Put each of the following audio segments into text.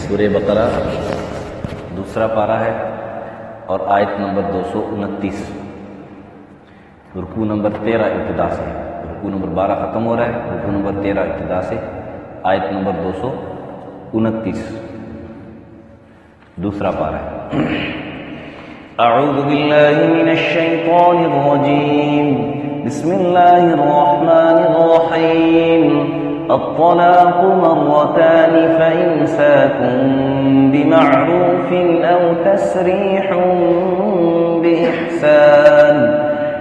سورہ بقرہ دوسرا پارہ ہے اور آیت نمبر 229، رکوع نمبر 13 ابتدا سے، رکوع نمبر 12 ختم ہو رہا ہے، رکوع نمبر 13 ابتدا سے آیت نمبر 229 دوسرا پارہ ہے۔ اعوذ باللہ من الشیطان الرجیم، بسم اللہ الرحمن الرحیم۔ الطلاق مرتان فإمساك بمعروف أو تسريح بإحسان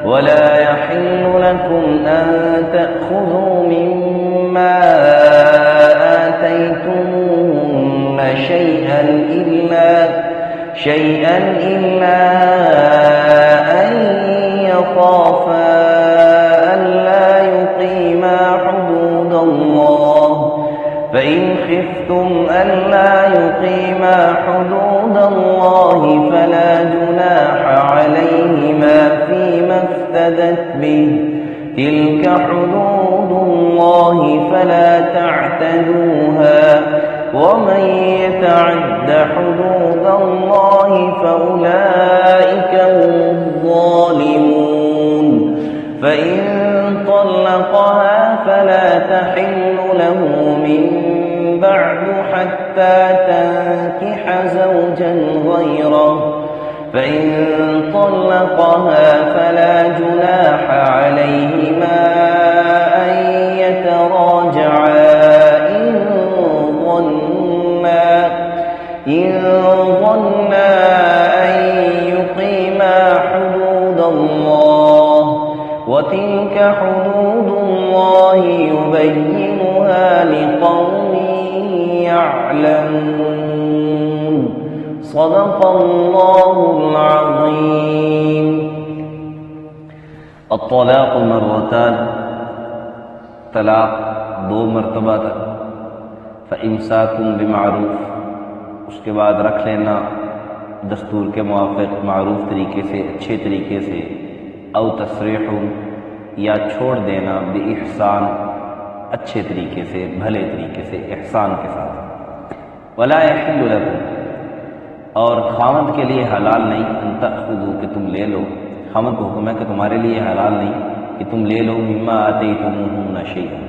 ولا يحل لكم أن تأخذوا مما آتيتموهن شيئا إلا أن يخافا ألا يقيما حدود الله، فإن خفتم ألا يقيما حدود الله فلا جناح عليهما فيما افتدت به، تلك حدود الله فلا تعتدوها، ومن يتعد حدود الله فأولئك هم الظالمون۔ فإن طلقها فلا تحل له من بعد حتى تنكح زوجا غيره، فإن طلقها فلا جناح عليهما أن يتراجعا إن ظنا أن يقيما حدود الله، وتلك حدود الله يبينها لقوم يعلمون۔ صدق الله العظيم۔ الطلاق مرتان، طلاق دو مرتبہ تک، فإمساكم بمعروف، اس کے بعد رکھ لینا دستور کے موافق معروف طریقے سے، اچھے طریقے سے، او تسریح، یا چھوڑ دینا بإحسان، اچھے طریقے سے، بھلے طریقے سے، احسان کے ساتھ۔ ولا يحل لكم، اور خاوند کے لیے حلال نہیں، ان تأخذوا، کہ تم لے لو، خاوند کو حکم ہے کہ تمہارے لیے حلال نہیں کہ تم لے لو مما آتیتموہن شیئا،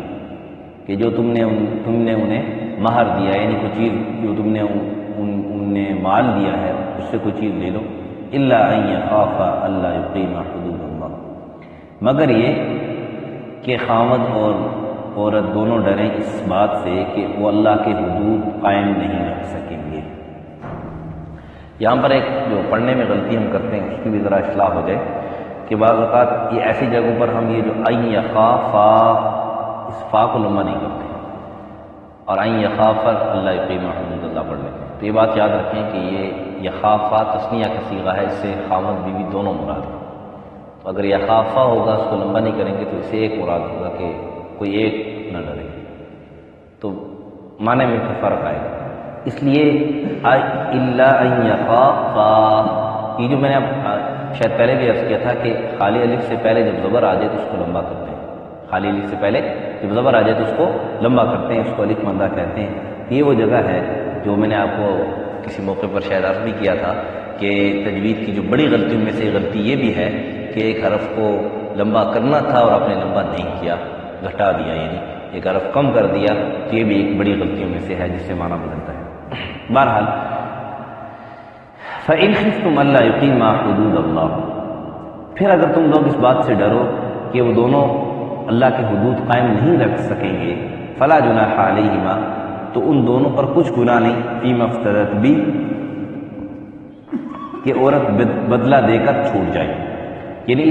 کہ جو تم نے انہیں مہر دیا، یعنی کوئی چیز جو تم نے انہیں مال دیا ہے اس سے کوئی چیز لے لو، الا ان یخافا الا یقیما حدود اللہ، مگر یہ کہ خاوند اور عورت دونوں ڈریں اس بات سے کہ وہ اللہ کے حدود قائم نہیں رکھ سکیں گے۔ یہاں پر ایک جو پڑھنے میں غلطی ہم کرتے ہیں اس کی بھی ذرا اصلاح ہو جائے کہ بعض اوقات یہ ایسی جگہوں پر ہم یہ جو ان یخافا، اس فا کو لمبا نہیں کرتے اور ان یخافا اللہ یقیما حدود اللہ پڑھ لیتے ہیں۔ تو یہ بات یاد رکھیں کہ یہ یخافا تثنیہ کا صیغہ ہے، اس سے خاوند بیوی دونوں مراد ہیں۔ تو اگر یخافا ہوگا اس کو لمبا نہیں کریں گے تو اسے ایک مراد ہوگا کہ کوئی ایک نہ ڈرے، تو معنی میں پھر فرق آئے گا۔ اس لیے الا ان یخافا، یہ جو میں نے شاید پہلے بھی عرض کیا تھا کہ خالی الف سے پہلے جب زبر آ جائے تو اس کو لمبا کرتے ہیں، خالی الف سے پہلے جب زبر آ جائے تو اس کو لمبا کرتے ہیں، اس کو الف مندہ کہتے ہیں۔ یہ وہ جگہ ہے جو میں نے آپ کو کسی موقع پر شاید عرض بھی کیا تھا کہ تجوید کی جو بڑی غلطیوں میں سے غلطی یہ بھی ہے کہ ایک حرف کو لمبا کرنا تھا اور آپ نے لمبا نہیں کیا، گھٹا دیا، یعنی ایک حرف کم کر دیا، تو یہ بھی ایک بڑی غلطیوں میں سے ہے جس سے معنی بدلتا ہے۔ بہرحال فَإِنْ خِفْتُمْ أَلَّا يُقِيمَا حُدُودَ اللَّهِ، پھر اگر تم لوگ اس بات سے ڈرو کہ وہ دونوں اللہ کے حدود قائم نہیں رکھ سکیں گے، فَلَا جُنَاحَ عَلَيْهِمَا، تو ان دونوں پر کچھ گناہ نہیں، فِيمَا افْتَدَتْ بِهِ، کہ عورت بدلہ دے کر چھوٹ جائے، یعنی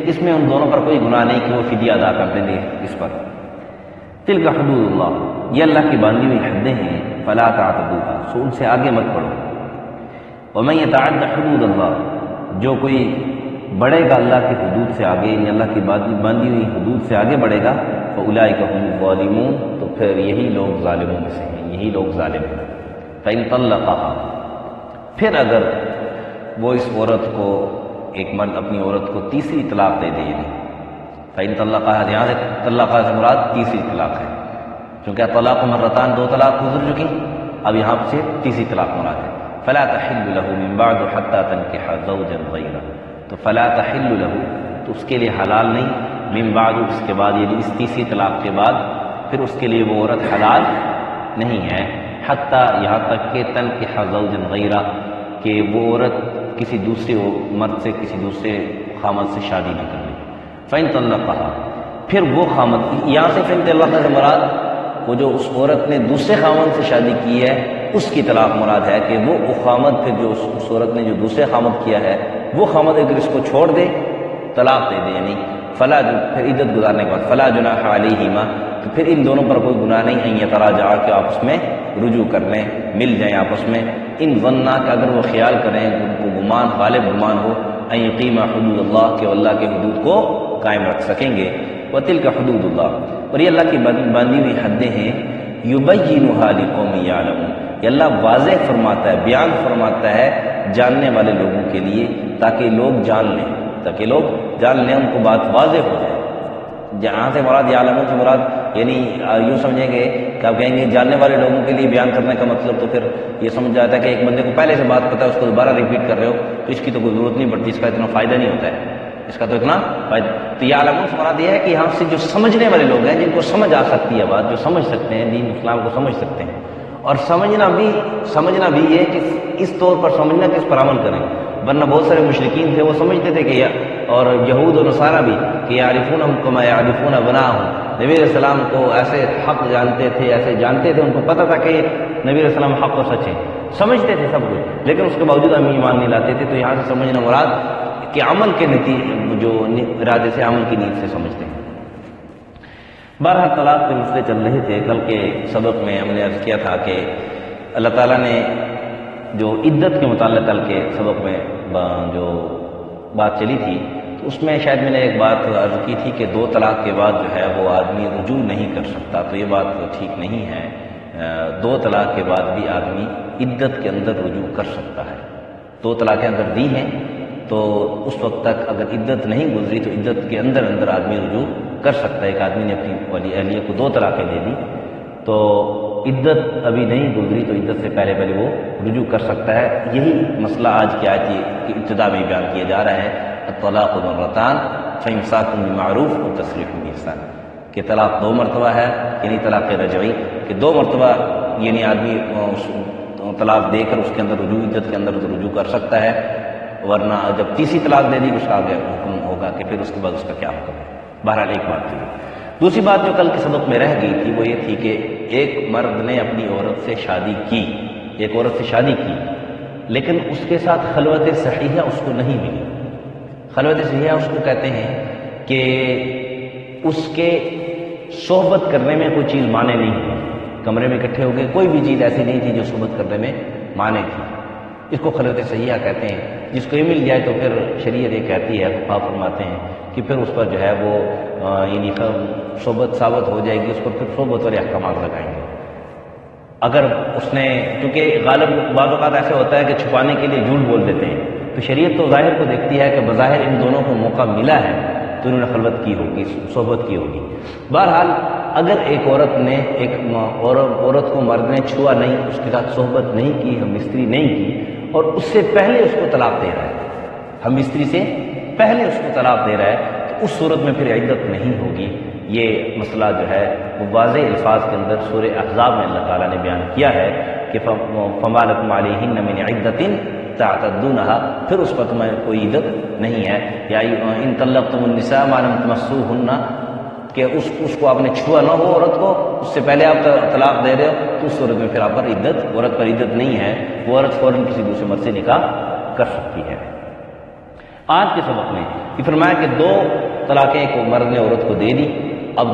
اس میں ان دونوں پر کوئی گناہ نہیں کہ وہ فدیہ ادا کر دیں گے اس پر۔ تلک حدود اللہ، یہ اللہ کی باندھی ہوئی حدیں ہیں، فلا تعتدوها، سو ان سے آگے مت بڑھو۔ ومن یتعد حدود اللہ، جو کوئی بڑھے گا اللہ کی حدود سے آگے، یعنی اللہ کی باندھی ہوئی حدود سے آگے بڑھے گا، فاولئک هم الظالمون، تو پھر یہی لوگ ظالموں میں سے ہیں، یہی لوگ ظالم ہیں۔ فإن طلقها، پھر اگر وہ اس عورت کو، ایک مرد اپنی عورت کو تیسری طلاق دے دے، یعنی فإن طلقها، یہاں سے طلقها سے مراد تیسری طلاق ہے، چونکہ طلاق مرتان، دو طلاق گزر چکی، اب یہاں سے تیسری طلاق مراد ہے. فلا تحل له من بعد حتى تنكح زوجا غيره. تو فلا تحل له تو اس کے لیے حلال نہیں، من بعد اس کے بعد، یعنی اس تیسری طلاق کے بعد پھر اس کے لیے وہ عورت حلال نہیں ہے، حتیٰ یہاں تک کہ تنکح زوجا غیرہ، کہ وہ عورت کسی دوسرے مرد سے، کسی دوسرے خامد سے شادی نہ کر لے. فإن طلقها، پھر وہ خامد، یہاں سے فإن طلقها سے مراد وہ جو اس عورت نے دوسرے خامد سے شادی کی ہے اس کی طلاق مراد ہے، کہ وہ خامد پھر جو اس عورت نے جو دوسرے خامد کیا ہے وہ خامد اگر اس کو چھوڑ دے، طلاق دے دے، یعنی فلا، پھر عدت گزارنے کے بعد فلا جناح علیہما، تو پھر ان دونوں پر کوئی گناہ نہیں، ان یتراجعا، کہ آپس میں رجوع کر لیں، مل جائیں آپس میں. ان ظنا، کہ اگر وہ خیال کریں، ان کو گمان، غالب گمان ہو، ان یقیما حدود اللہ، کہ اللہ کے حدود کو قائم رکھ سکیں گے. وتلک حدود اللہ، اور یہ اللہ کی باندھی ہوئی حدیں ہیں. یبینھا لقوم یعلمون، یہ اللہ واضح فرماتا ہے، بیان فرماتا ہے جاننے والے لوگوں کے لیے، تاکہ لوگ جان لیں، تاکہ لوگ جان لیں، ان کو بات واضح ہو جائے. جہاں سے مراد یعلمون سے مراد، یعنی یوں سمجھیں گے کہ آپ کہیں گے جاننے والے لوگوں کے لیے بیان کرنے کا مطلب، تو پھر یہ سمجھ جاتا ہے کہ ایک بندے کو پہلے سے بات پتہ ہے، اس کو دوبارہ ریپیٹ کر رہے ہو تو اس کی تو کوئی ضرورت نہیں پڑتی، اس کا اتنا فائدہ نہیں ہوتا ہے، اس کا تو اتنا فائدہ. تو یعلمون سے مراد یہ ہے کہ یہاں سے جو سمجھنے والے لوگ ہیں، جن کو سمجھ آ سکتی ہے بات، جو سمجھ سکتے ہیں دین اسلام کو سمجھ سکتے ہیں. اور سمجھنا بھی یہ کہ اس طور پر سمجھنا کہ اس پر عمل کریں، ورنہ بہت سارے مشرکین تھے وہ سمجھتے تھے کہ اور یہود و نصارہ بھی کہ یعرفونہم کما یعرفون ابناءہم، نبی علیہ السلام کو ایسے حق جانتے تھے، ایسے جانتے تھے، ان کو پتہ تھا کہ نبی علیہ السلام حق و سچ ہے، سمجھتے تھے سب کچھ، لیکن اس کے باوجود ہم ایمان نہیں لاتے تھے. تو یہاں سے سمجھنا مراد کہ عمل کے نتیجے، جو ارادے سے، عمل کی نیت سے سمجھتے ہیں. بہرحال طلاق کے مسئلے چل رہے تھے. کل کے سبق میں ہم نے عرض کیا تھا کہ اللہ تعالیٰ نے جو عدت کے متعلق کل کے سبق میں جو بات چلی تھی، تو اس میں شاید میں نے ایک بات عرض کی تھی کہ 2 طلاق کے بعد جو ہے وہ آدمی رجوع نہیں کر سکتا. تو یہ بات ٹھیک نہیں ہے. 2 طلاق کے بعد بھی آدمی عدت کے اندر رجوع کر سکتا ہے. 2 طلاقیں اگر دی ہیں تو اس وقت تک اگر عدت نہیں گزری تو عدت کے اندر آدمی رجوع کر سکتا ہے. ایک آدمی نے اپنی ولی اہلیہ کو 2 طلاقیں دے دی تو عدت ابھی نہیں گزری تو عدت سے پہلے وہ رجوع کر سکتا ہے. یہی مسئلہ آج کی آیت کی ابتدا میں بیان کیا جا رہا ہے. الطلاق مرتان فامساک بمعروف وتسریح باحسان، کہ طلاق 2 مرتبہ ہے، یعنی طلاق رجعی، کہ 2 مرتبہ یعنی آدمی طلاق دے کر اس کے اندر رجوع، عدت کے اندر رجوع کر سکتا ہے. ورنہ جب تیسری طلاق دے دی اس کا آگے حکم ہوگا کہ پھر اس کے بعد اس کا کیا حکم ہے. بہرحال ایک بات تھی. دوسری بات جو کل کے سبق میں رہ گئی تھی وہ یہ تھی کہ ایک مرد نے اپنی عورت سے شادی کی، ایک عورت سے شادی کی، لیکن اس کے ساتھ خلوت صحیحہ اس کو نہیں ملی. خلوت صحیحہ اس کو کہتے ہیں کہ اس کے صحبت کرنے میں کوئی چیز مانے نہیں ہوئی، کمرے میں اکٹھے ہو گئے، کوئی بھی چیز ایسی نہیں تھی جو صحبت کرنے میں مانے تھی. اس کو خلوت صحیحہ کہتے ہیں. جس کو یہ مل جائے تو پھر شریعت یہ کہتی ہے، فقہا فرماتے ہیں کہ پھر اس پر جو ہے وہ یعنی صحبت ثابت ہو جائے گی، اس پر پھر صحبت والے احکامات لگائیں گے. اگر اس نے، کیونکہ غالب بعض اوقات ایسے ہوتا ہے کہ چھپانے کے لیے جھوٹ بول دیتے ہیں، تو شریعت تو ظاہر کو دیکھتی ہے کہ بظاہر ان دونوں کو موقع ملا ہے تو انہوں نے خلوت کی ہوگی، صحبت کی ہوگی. بہرحال اگر ایک عورت نے، ایک عورت کو مرد نے چھوا نہیں، اس کے ساتھ صحبت نہیں کی، ہم مستری نہیں کی، اور اس سے پہلے اس کو طلاق دے رہا ہے، ہم مستری سے پہلے اس کو طلاق دے رہا ہے، تو اس صورت میں پھر عدت نہیں ہوگی. یہ مسئلہ جو ہے وہ واضح الفاظ کے اندر سورہ احزاب میں اللہ تعالیٰ نے بیان کیا ہے کہ فَمَا لَكُمْ عَلَيْهِنَّ مِنْ عِدَّةٍ تَعْتَدُّونَهَا، پھر اس پر تمہیں کوئی عدت نہیں ہے. یا ان طلقتم النساء ما لم تمسوهن، کہ اس کو آپ نے چھوا نہ ہو عورت کو، اس سے پہلے آپ طلاق دے رہے ہو، تو اس صورت میں پھر آپ پر عورت پر عدت نہیں ہے، وہ عورت فوراً کسی دوسرے مرد سے نکاح کر سکتی ہے. آج کے سبق میں یہ فرمایا کہ 2 طلاقیں ایک مرد نے عورت کو دے دی، اب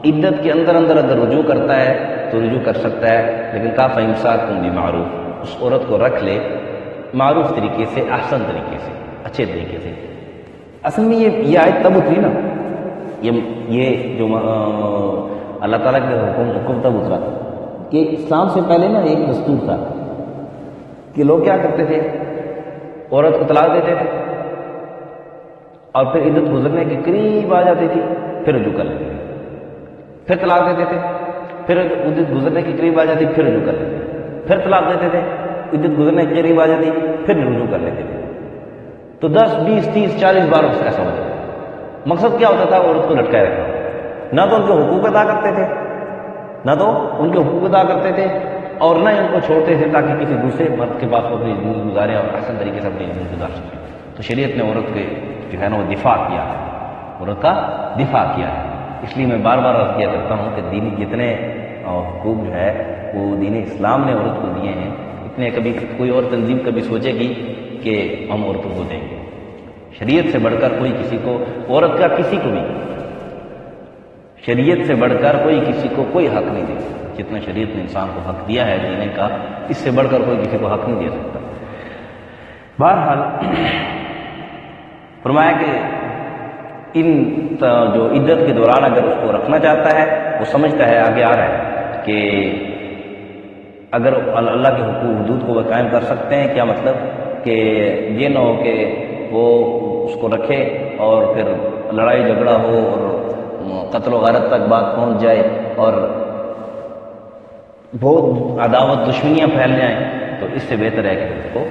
عدت کے اندر اگر رجوع کرتا ہے تو رجوع کر سکتا ہے، لیکن کہا فامساکم بمعروف، اس عورت کو رکھ لے معروف طریقے سے، احسن طریقے سے، اچھے طریقے سے. اصل میں یہ آیت تب اتری نا، یہ جو اللہ تعالیٰ کے حکم تب اترا کہ اسلام سے پہلے نا ایک دستور تھا کہ لوگ کیا کرتے تھے، عورت کو طلاق دیتے تھے اور پھر عدت گزرنے کے قریب آ جاتی تھی، پھر رجوع کر لیتے تھے، پھر طلاق دیتے تھے، پھر عدت گزرنے کے قریب آ جاتی، پھر رجوع کر لیتے تھے. پھر طلاق دیتے تھے، عدت گزرنے کے قریب آ جاتی پھر رجوع کر لیتے تھے. تو 10 20 30 40 بار ایسا ہوتا تھا. مقصد کیا ہوتا تھا؟ عورت کو لٹکائے رکھنا. نہ تو ان کے حقوق ادا کرتے تھے، اور نہ ہی ان کو چھوڑتے تھے تاکہ کسی دوسرے مرد کے پاس وہ اپنی زندگی گزارے اور احسن طریقے سے اپنی زندگی گزار سکے. تو شریعت نے عورت کے جو ہے نا وہ دفاع کیا ہے، عورت کا دفاع کیا ہے. اس لیے میں بار بار عرض کیا کرتا ہوں کہ دینی جتنے حقوق جو ہے وہ دین اسلام نے عورت کو دیے ہیں، اتنے کبھی کوئی اور تنظیم کبھی سوچے گی کہ ہم عورتوں کو دیں گے. شریعت سے بڑھ کر کوئی کسی کو، عورت کا کسی کو بھی شریعت سے بڑھ کر کوئی کسی کو کوئی حق نہیں دے. جتنا شریعت نے انسان کو حق دیا ہے جینے کا، اس سے بڑھ کر کوئی کسی کو حق نہیں دے سکتا. بہرحال فرمایا کہ ان جو عدت کے دوران اگر اس کو رکھنا چاہتا ہے، وہ سمجھتا ہے، آگے آ رہا ہے کہ اگر اللہ کے حقوق حدود کو وہ قائم کر سکتے ہیں. کیا مطلب؟ کہ یہ نہ ہو کہ وہ اس کو رکھے اور پھر لڑائی جھگڑا ہو اور قتل و غارت تک بات پہنچ جائے اور بہت عداوت دشمنیاں پھیل جائیں. تو اس سے بہتر ہے کہ اس کو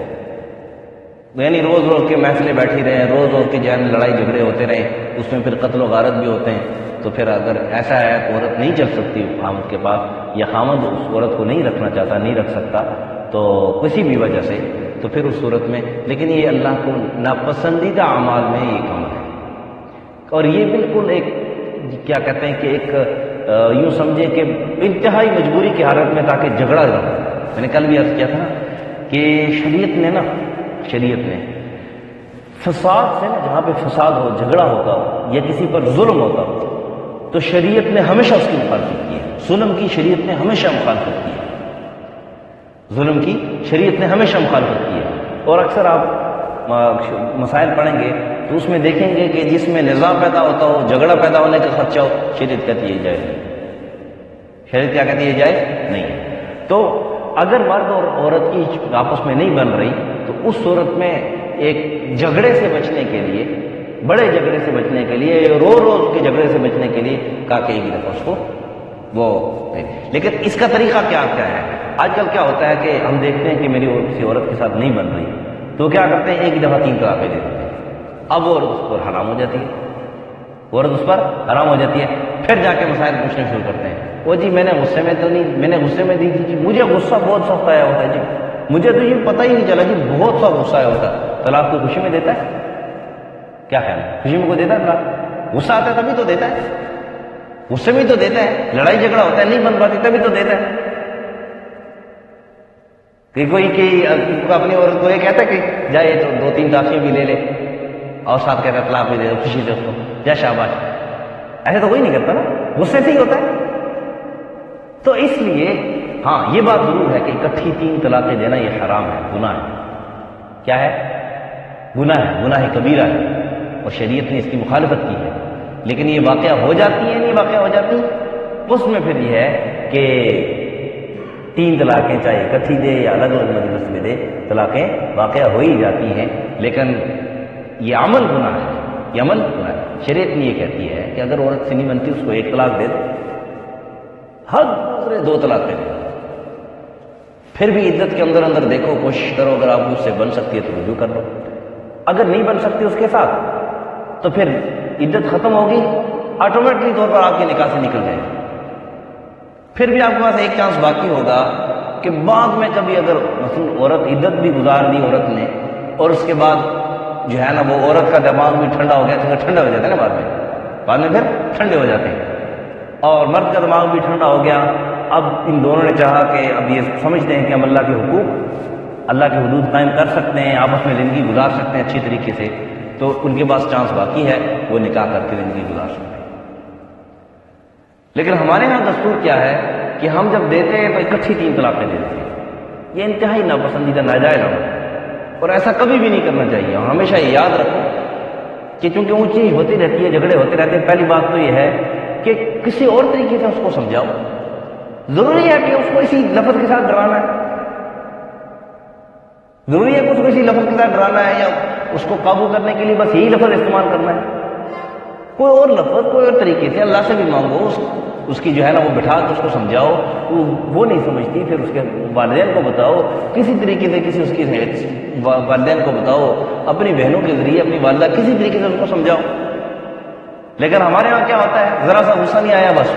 یعنی روز روز کے محفلیں بیٹھی رہیں، روز روز کے جہاں لڑائی جھگڑے ہوتے رہیں، اس میں پھر قتل و غارت بھی ہوتے ہیں. تو پھر اگر ایسا ہے تو عورت نہیں چل سکتی خامد کے پاس، یا خامد اس عورت کو نہیں رکھنا چاہتا، نہیں رکھ سکتا تو کسی بھی وجہ سے، تو پھر اس صورت میں، لیکن یہ اللہ کو ناپسندیدہ اعمال میں ایک عمل ہے. اور یہ بالکل ایک کیا کہتے ہیں کہ ایک یوں سمجھے کہ انتہائی مجبوری کی حالت میں تاکہ جھگڑا نہ ہو. میں نے کل بھی عرض کیا تھا نا کہ شریعت نے فساد سے نا، جہاں پہ فساد ہو، جھگڑا ہوتا ہو یا کسی پر ظلم ہوتا ہو، تو شریعت نے ہمیشہ اس کی مخالفت کی ہے. ظلم کی شریعت نے ہمیشہ مخالفت کی ہے، ظلم کی شریعت نے ہمیشہ مخالفت کی ہے. اور اکثر آپ مسائل پڑھیں گے تو اس میں دیکھیں گے کہ جس میں نزاع پیدا ہوتا ہو، جھگڑا پیدا ہونے کا خدشہ ہو، شریعت کہتی ہے جائز نہیں. شریعت کیا کہتی ہے؟ جائز نہیں. تو اگر مرد اور عورت کی آپس میں نہیں بن رہی تو اس صورت میں ایک جھگڑے سے بچنے کے لیے، بڑے جھگڑے سے بچنے کے لیے، روز کے جھگڑے سے بچنے کے لیے کہا کہ ایک دفعہ اس کو وہ. لیکن اس کا طریقہ کیا ہے؟ آج کل کیا ہوتا ہے کہ ہم دیکھتے ہیں کہ میری کسی عورت کے ساتھ نہیں بن رہی تو کیا کرتے ہیں؟ ایک دفعہ 3 طلاقیں دے دیتے ہیں. اب وہ عورت اس پر حرام ہو جاتی ہے، پھر جا کے مسائل پوچھنے شروع کرتے ہیں. وہ جی میں نے غصے میں تو نہیں، میں نے غصے میں دی تھی جی، مجھے غصہ بہت سخت آیا ہوتا ہے جی، مجھے تو یہ پتہ ہی نہیں چلا جی، بہت سا غصہ آیا ہوتا ہے. طلاق کو خوشی میں دیتا ہے؟ کیا خیال ہے؟ خوشی میں کو دیتا ہے طلاق؟ غصہ آتا ہے تبھی تو دیتا ہے، غصے میں تو دیتا ہے. لڑائی جھگڑا ہوتا ہے، نہیں بن پاتی تبھی تو دیتا ہے. کہ کوئی کہ اپنی عورت کو یہ کہتا ہے کہ جائے تو 2-3 دافیاں بھی لے لے اور ساتھ کہتا ہے طلاق بھی دے دو خوشی سے اس کو، جا شاباش. ایسا تو کوئی نہیں کرتا نا، غصے سے ہی ہوتا ہے. تو اس لیے ہاں یہ بات ضرور ہے کہ اکٹھی 3 طلاقیں دینا یہ حرام ہے، گناہ ہے. کیا ہے؟ گناہ کبیرہ ہے، اور شریعت نے اس کی مخالفت کی ہے. لیکن یہ واقعہ ہو جاتی ہے، نہیں واقعہ ہو جاتی، اس میں پھر یہ ہے کہ 3 طلاقیں چاہے اکٹھی دے یا الگ الگ مجلس میں دے، طلاقیں واقعہ ہو ہی جاتی ہیں. لیکن یہ عمل گناہ ہے، یہ عمل گناہ ہے. شریعت نے یہ کہتی ہے کہ اگر عورت سے نہیں بنتی اس کو 1 طلاق دے دو، ہر دوسرے 2 طلاقیں دے. پھر بھی عدت کے اندر دیکھو، کوشش کرو، اگر آپ اس سے بن سکتی ہے تو رجوع کر لو. اگر نہیں بن سکتی اس کے ساتھ تو پھر عدت ختم ہوگی، آٹومیٹکلی طور پر آپ کے نکاح سے نکل جائے گی. پھر بھی آپ کے پاس ایک چانس باقی ہوگا کہ بعد میں کبھی اگر مثلا عورت عدت بھی گزار دی عورت نے، اور اس کے بعد جو ہے نا وہ عورت کا دماغ بھی ٹھنڈا ہو گیا، کیونکہ ٹھنڈا ہو جاتا ہے نا بعد میں پھر ٹھنڈے ہو جاتے ہیں، اور مرد کا دماغ بھی ٹھنڈا ہو گیا. اب ان دونوں نے چاہا کہ اب یہ سمجھتے ہیں کہ ہم اللہ کے حقوق، اللہ کے حدود قائم کر سکتے ہیں، آپس میں زندگی گزار سکتے ہیں اچھی طریقے سے، تو ان کے پاس چانس باقی ہے، وہ نکاح کر کے زندگی گزار سکتے ہیں. لیکن ہمارے ہاں دستور کیا ہے کہ ہم جب دیتے ہیں تو اکٹھی 3 طلاقیں دیتے ہیں. یہ انتہائی ناپسندیدہ ناجائز عمل ہے، اور ایسا کبھی بھی نہیں کرنا چاہیے. اور ہمیشہ یہ یاد رکھو کہ چونکہ اونچی ہوتی رہتی ہے، جھگڑے ہوتے رہتے ہیں، پہلی بات تو یہ ہے کہ کسی اور طریقے سے اس کو سمجھاؤ. ضروری ہے کہ اس کو اسی لفظ کے ساتھ ڈرانا ہے، ضروری ہے کہ اس کو اسی لفظ کے ساتھ ڈرانا ہے، یا اس کو قابو کرنے کے لیے بس یہی لفظ استعمال کرنا ہے؟ کوئی اور لفظ، کوئی اور طریقے سے اللہ سے بھی مانگو، اس کی جو ہے نا وہ بٹھا کے اس کو سمجھاؤ، وہ نہیں سمجھتی، پھر اس کے والدین کو بتاؤ، کسی طریقے سے کسی اس کی والدین کو بتاؤ، اپنی بہنوں کے ذریعے اپنی والدہ کسی طریقے سے اس کو سمجھاؤ۔ لیکن ہمارے یہاں کیا ہوتا ہے، ذرا سا غصہ نہیں آیا بس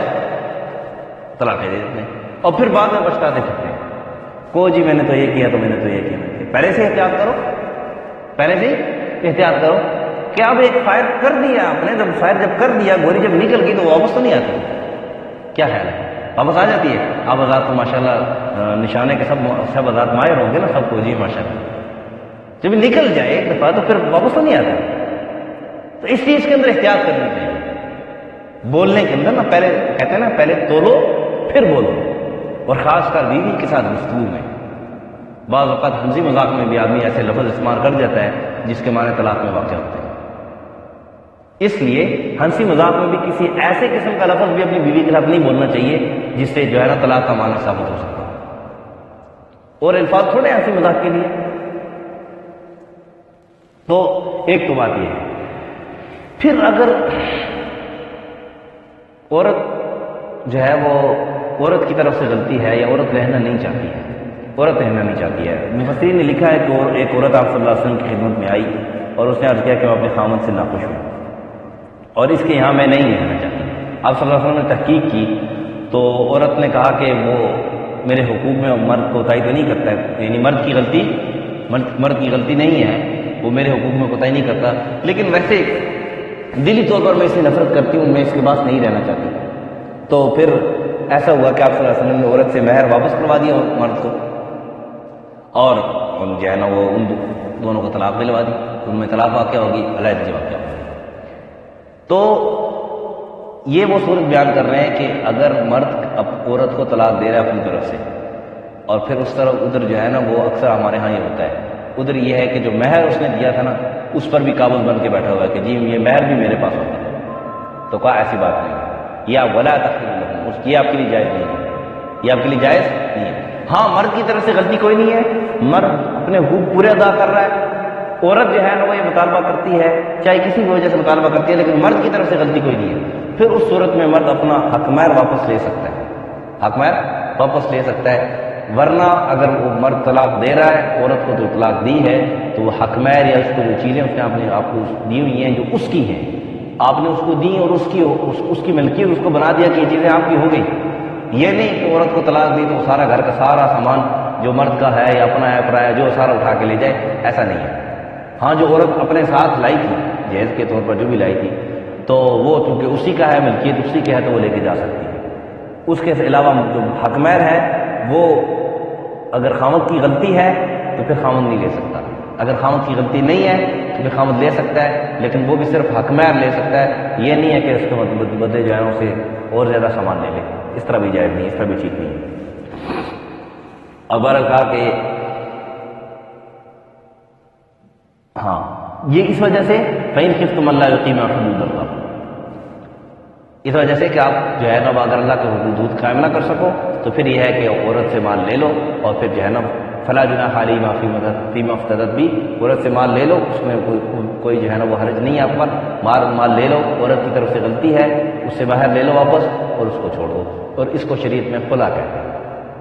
طلاق دے دیتے ہیں، اور پھر بعد میں پچھتاتے پھرتے ہیں، کو جی میں نے تو یہ کیا، تو میں نے تو یہ کیا۔ پہلے سے احتیاط کرو، پہلے سے احتیاط کرو کہ اب ایک فائر کر دیا آپ نے، جب فائر جب کر دیا، گولی جب نکل گئی تو واپس تو نہیں آتی، کیا خیال ہے واپس آ جاتی ہے؟ آپ آزاد تو ماشاءاللہ نشانے کے سب آزاد ماہر ہوں گے نا سب کو، جی ماشاءاللہ، جب نکل جائے ایک دفعہ تو پھر واپس تو نہیں آتا۔ تو اس چیز کے اندر احتیاط کرنی چاہیے، بولنے کے اندر نا، پہلے کہتے ہیں نا پہلے تولو پھر بولو، اور خاص کر بیوی کے ساتھ گفتگو میں۔ بعض اوقات ہنسی مذاق میں بھی آدمی ایسے لفظ استعمال کر جاتا ہے جس کے معنی طلاق میں واقع ہوتے ہیں، اس لیے ہنسی مذاق میں بھی کسی ایسے قسم کا لفظ بھی اپنی بیوی کے ساتھ نہیں بولنا چاہیے جس سے جو ہے نا طلاق کا معنی ثابت ہو سکتا ہے، اور الفاظ تھوڑے ہنسی مذاق کے لیے۔ تو ایک تو بات یہ ہے۔ پھر اگر عورت جو ہے وہ عورت کی طرف سے غلطی ہے یا عورت رہنا نہیں چاہتی ہے، عورت رہنا نہیں چاہتی ہے، مفسرین نے لکھا ہے کہ ایک عورت آپ صلی اللہ علیہ وسلم کی خدمت میں آئی اور اس نے عرض کیا کہ میں اپنے خامند سے ناخوش ہوں اور اس کے یہاں میں نہیں رہنا چاہتی۔ آپ صلی اللہ علیہ وسلم نے تحقیق کی تو عورت نے کہا کہ وہ میرے حقوق میں مرد کوتاہی تو نہیں کرتا ہے، یعنی مرد کی غلطی نہیں ہے، وہ میرے حقوق میں کوتاہی نہیں کرتا، لیکن ویسے دلی طور پر میں اس سے نفرت کرتی ہوں، میں اس کے پاس نہیں رہنا چاہتی۔ تو پھر ایسا ہوا کہ آپ صلی اللہ علیہ وسلم نے عورت سے مہر واپس کروا دیا مرد کو، اور جو ہے نا وہ ان دونوں کو طلاق دلوا دی، ان میں طلاق واقع ہوگی، علیحدگی واقع ہوگی۔ تو یہ وہ صورت بیان کر رہے ہیں کہ اگر مرد اب عورت کو طلاق دے رہا ہے اپنی طرف سے، اور پھر اس طرف ادھر جو ہے نا وہ اکثر ہمارے ہاں یہ ہوتا ہے، ادھر یہ ہے کہ جو مہر اس نے دیا تھا نا اس پر بھی قابض بن کے بیٹھا ہوا ہے کہ جی یہ مہر بھی میرے پاس ہوتا ہے، تو کہا ایسی بات نہیں ہے، یا ولا تحل لکم، اس کی آپ کے لیے جائز نہیں ہے، یہ آپ کے لیے جائز نہیں ہے۔ ہاں مرد کی طرف سے غلطی کوئی نہیں ہے، مرد اپنے حقوق پورے ادا کر رہا ہے، عورت جو ہے نا وہ یہ مطالبہ کرتی ہے، چاہے کسی بھی وجہ سے مطالبہ کرتی ہے، لیکن مرد کی طرف سے غلطی کوئی نہیں ہے، پھر اس صورت میں مرد اپنا حق مہر واپس لے سکتا ہے، حق مہر واپس لے سکتا ہے۔ ورنہ اگر وہ مرد طلاق دے رہا ہے، عورت کو جو طلاق دی ہے تو وہ حق مہر یا اس کو جو چیزیں اس نے آپ کو دی ہوئی ہیں جو اس کی ہیں، آپ نے اس کو دی اور اس کی ملکیت اس کو بنا دیا کہ یہ چیزیں آپ کی ہو گئی۔ یہ نہیں کہ عورت کو طلاق دی تو سارا گھر کا سارا سامان جو مرد کا ہے یا اپنا ہے پرایا جو سارا اٹھا کے لے جائے، ایسا نہیں ہے۔ ہاں جو عورت اپنے ساتھ لائی تھی جہیز کے طور پر جو بھی لائی تھی تو وہ چونکہ اسی کا ہے، ملکیت اسی کے ہے، تو وہ لے کے جا سکتی ہے۔ اس کے علاوہ جو حق مہر ہے وہ اگر خامد کی غلطی ہے تو پھر خامد نہیں لے سکتا، اگر خامد کی غلطی نہیں ہے تو پھر خامد لے سکتا ہے، لیکن وہ بھی صرف حق مہر لے سکتا ہے، یہ نہیں ہے کہ اس کے بدلے جو ہے اسے اور زیادہ سامان لے لے، اس طرح بھی جائز نہیں، اس طرح بھی ٹھیک نہیں ہے۔ اب کہا کہ ہاں یہ اس وجہ سے فَإِنْ خِفْتُمْ أَلَّا يُقِيمَ حُدُودَ اللَّهِ، اس وجہ سے کہ آپ جو ہے نا اگر اللہ کے حدود قائم نہ کر سکو تو پھر یہ ہے کہ عورت سے مال لے لو، اور پھر جو ہے نا فلا جناح علیہما فیما افتدت بھی، عورت سے مال لے لو، اس میں کوئی جو ہے نا وہ حرج نہیں ہے آپ پر، مال لے لو، عورت کی طرف سے غلطی ہے اس سے باہر لے لو واپس اور اس کو چھوڑ دو۔ اور اس کو شریعت میں خلا کہتے ہیں،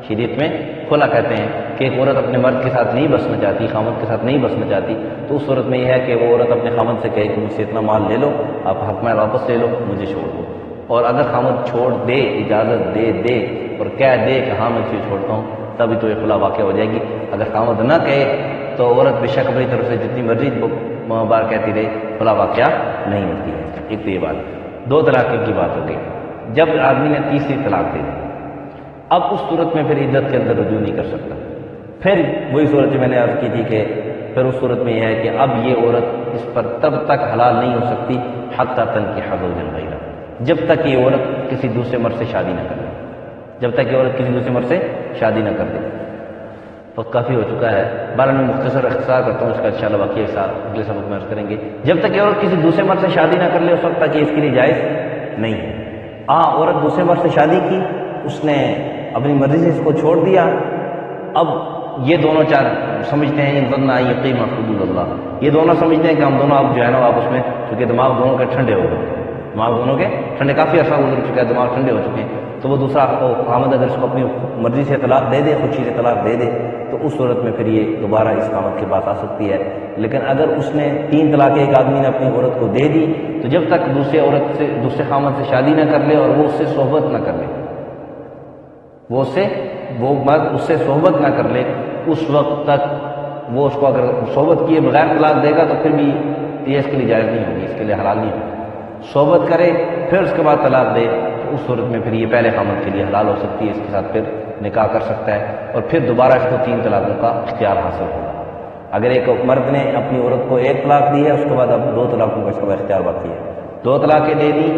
شریعت میں خلا کہتے ہیں کہ ایک عورت اپنے مرد کے ساتھ نہیں بسنا چاہتی، خامد کے ساتھ نہیں بسنا چاہتی، تو اس صورت میں یہ ہے کہ وہ عورت اپنے خامد سے کہے کہ مجھ سے اتنا مال لے لو، آپ حق مال واپس لے لو، مجھے چھوڑ دو۔ اور اگر خامد چھوڑ دے، اجازت دے اور کہہ دے کہ ہاں میں تجھے چھوڑتا ہوں، تبھی تو یہ خلا واقع ہو جائے گی۔ اگر خامد نہ کہے تو عورت بے شک اپنی طرف سے جتنی مرضی بار کہتی رہے، خلا واقعہ نہیں ہوتی ہے۔ ایک تو یہ بات، دو طلاق کی بات ہو گئی۔ جب آدمی نے تیسری طلاق دے دی، اب اس صورت میں پھر عدت کے اندر رجوع نہیں کر سکتا، پھر وہی صورت جو میں نے عرض کی تھی کہ پھر اس صورت میں یہ ہے کہ اب یہ عورت اس پر تب تک حلال نہیں ہو سکتی حتی تنکح زوجا غیرہ، جب تک یہ عورت کسی دوسرے مرد سے شادی نہ کر لے، جب تک یہ عورت کسی دوسرے مرد سے شادی نہ کر دے۔ تو کافی ہو چکا ہے، بارہ میں مختصر اختصار کرتا ہوں، اس کا انشاءاللہ باقی اگلے سبق میں عرض کریں گے۔ جب تک یہ عورت کسی دوسرے مرد سے شادی نہ کر لے اس وقت تک یہ اس کے لیے جائز نہیں ہے۔ عورت دوسرے مرد سے شادی کی، اس نے اپنی مرضی سے اس کو چھوڑ دیا، اب یہ دونوں چار سمجھتے ہیں یقیم حدود اللہ، یہ دونوں سمجھتے ہیں کہ ہم دونوں اب جو ہے نا آپس میں، چونکہ دماغ دونوں کے ٹھنڈے ہو گئے، دماغ دونوں کے ٹھنڈے، کافی عرصہ گزر چکا ہے، دماغ ٹھنڈے ہو چکے ہیں، تو وہ دوسرا خامد اگر اس کو اپنی مرضی سے طلاق دے دے، خوشی سے طلاق دے دے، تو اس صورت میں پھر یہ دوبارہ اس خامد کے پاس آ سکتی ہے۔ لیکن اگر اس نے 3 طلاقیں ایک آدمی نے اپنی عورت کو دے دی، تو جب تک دوسرے عورت سے، دوسرے خامد سے شادی نہ کر لے اور وہ اس سے صحبت نہ کر لے، وہ مرد اس سے صحبت نہ کر لے، اس وقت تک وہ اس کو اگر صحبت کیے بغیر طلاق دے گا تو پھر بھی یہ اس کے لیے جائز نہیں ہوگی، اس کے لیے حلال نہیں ہوگی۔ صحبت کرے پھر اس کے بعد طلاق دے تو اس صورت میں پھر یہ پہلے خامد کے لیے حلال ہو سکتی ہے، اس کے ساتھ پھر نکاح کر سکتا ہے اور پھر دوبارہ اس کو 3 طلاقوں کا اختیار حاصل ہوگا۔ اگر ایک مرد نے اپنی عورت کو 1 طلاق دی ہے، اس کے بعد اب 2 طلاقوں کا اس کا اختیار باقی ہے، 2 طلاقیں دے دی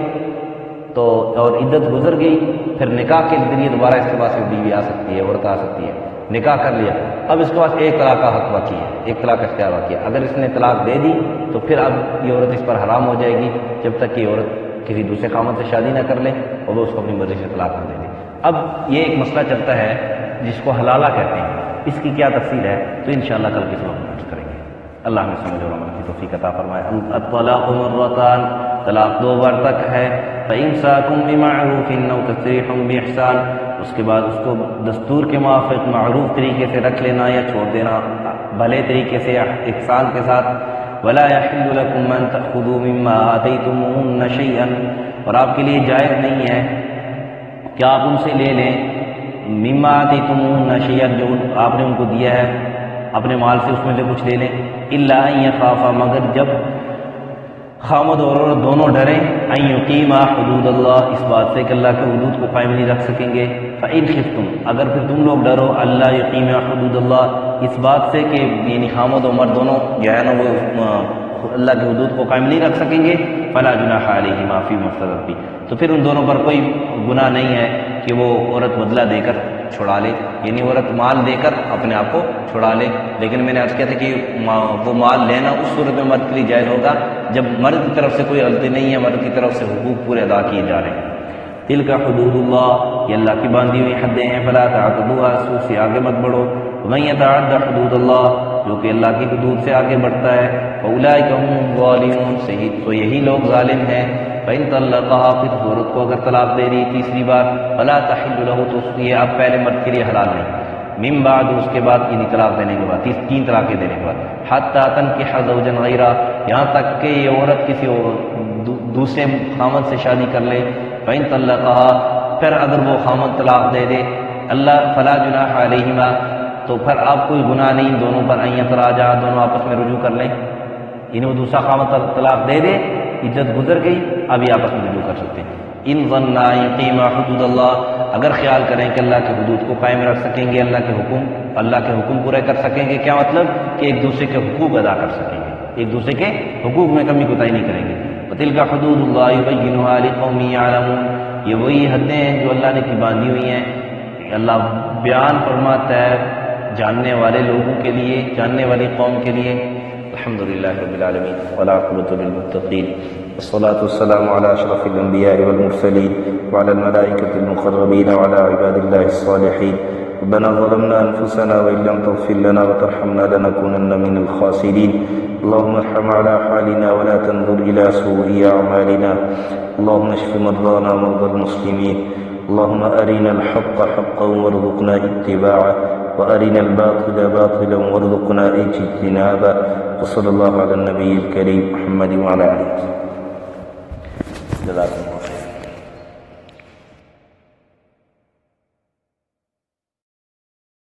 تو اور عدت گزر گئی، پھر نکاح کے ذریعے دوبارہ اس کے پاس بیوی آ سکتی ہے، عورت آ سکتی ہے، نکاح کر لیا، اب اس کے پاس 1 طلاق کا حق باقی ہے، 1 طلاق کا اختیار باقی ہے۔ اگر اس نے طلاق دے دی تو پھر اب یہ عورت اس پر حرام ہو جائے گی جب تک کہ عورت کسی دوسرے خامد سے شادی نہ کر لے اور وہ اس کو اپنی مرضی سے طلاق نہ دے دے۔ اب یہ ایک مسئلہ چلتا ہے جس کو حلالہ کہتے ہیں، اس کی کیا تفصیل ہے تو انشاءاللہ کل کے سبق میں عرض کریں گے۔ اللہ ہمیں سمجھ اور عمل کی توفیق عطا فرمائے۔ الطلاق مرتان، طلاق 2 بار تک ہے، فإمساک بمعروف أو تسریح بإحسان، اس کے بعد اس کو دستور کے موافق معروف طریقے سے رکھ لینا یا چھوڑ دینا، بھلے طریقے سے یا احسان کے ساتھ۔ ولا يحل لكم أن تأخذوا مما آتيتموهن شيئا، اور آپ کے لیے جائز نہیں ہے کہ آپ ان سے لے لیں مما آتيتموهن شيئا، جو آپ نے ان کو دیا ہے اپنے مال سے، اس میں سے کچھ لے لیں، الا ان يخافا، مگر جب خامد اور عورت دونوں ڈریں، ان یقیما حدود اللہ، اس بات سے کہ اللہ کے حدود کو قائم نہیں رکھ سکیں گے، فإن خفتم، اگر پھر تم لوگ ڈرو اللہ یقیما حدود اللہ، اس بات سے کہ یعنی خامد و مرد دونوں جو ہے نا وہ اللہ کے حدود کو قائم نہیں رکھ سکیں گے، فلا جناح علیہما فیما افتدت بہ، تو پھر ان دونوں پر کوئی گناہ نہیں ہے کہ وہ عورت بدلہ دے کر چھڑا لے، یعنی عورت مال دے کر اپنے آپ کو چھڑا لے۔ لیکن میں نے عرض کیا تھا کہ وہ مال لینا اس صورت میں مرد کے لیے جائز ہوگا جب مرد کی طرف سے کوئی غلطی نہیں ہے، مرد کی طرف سے حقوق پورے ادا کیے جا رہے ہیں۔ تلک حدود اللہ، یہ اللہ کی باندھی ہوئی حدیں ہیں، فلا تعتدوها، اس سے آگے مت بڑھو۔ ومن یتعد حدود اللہ، جو کہ اللہ کی حدود سے آگے بڑھتا ہے، فاولئک هم الظالمون، تو یہی لوگ ظالم ہیں۔ فإن طلقها، پھر عورت کو اگر طلاق دے دی 3 بار، فلا تحل له، تو یہ اب پہلے مرد کے لیے حلال نہیں، من بعد، اس کے بعد یعنی طلاق دینے کے بعد، 3 طلاقیں دینے کے بعد، حتی تنکح زوجا غیرہ، یہاں تک کہ یہ عورت کسی دوسرے خامد سے شادی کر لے۔ فإن طلقها، پھر اگر وہ خامد طلاق دے دے، اللہ فلا جناح علیہما، تو پھر آپ کوئی گناہ نہیں دونوں پر، ان یتراجعا، دونوں آپس میں رجوع کر لیں، یعنی وہ دوسرا خامد طلاق دے دے، عدت گزر گئی، اب یہ آپس میں رجوع کر سکتے ہیں۔ ان ظنا یقیما حدود اللہ، اگر خیال کریں کہ اللہ کے حدود کو قائم رکھ سکیں گے، اللہ کے حکم پورے کر سکیں گے، کیا مطلب کہ ایک دوسرے کے حقوق ادا کر سکیں گے، ایک دوسرے کے حقوق میں کمی کوتاہی نہیں کریں گے۔ وتلک حدود اللہ یبینھا لقوم یعلمون، یہ وہی حدیں ہیں جو اللہ نے کی باندھی ہوئی ہیں، اللہ بیان فرماتا ہے جاننے والے لوگوں کے لیے، جاننے والی قوم کے لیے۔ الحمدللہ رب العالمین والعاقبۃ للمتقین، والصلاة والسلام على اشرف الانبیاء والمرسلین وعلى الملائکۃ المقربین وعلى عباد اللہ الصالحین۔ ربنا ظلمنا انفسنا وان لم تغفر لنا وترحمنا لنكونن من الخاسرین۔ اللهم ارحم على حالنا ولا تنظر الى سوء اعمالنا، اللهم اشف مرضانا ومرضى المسلمين، اللهم ارنا الحق حقا وارزقنا اتباعه وارنا الباطل باطلا وارزقنا اجتنابه، وصلى الله على النبي الكريم محمد وعلى آله وصحبه.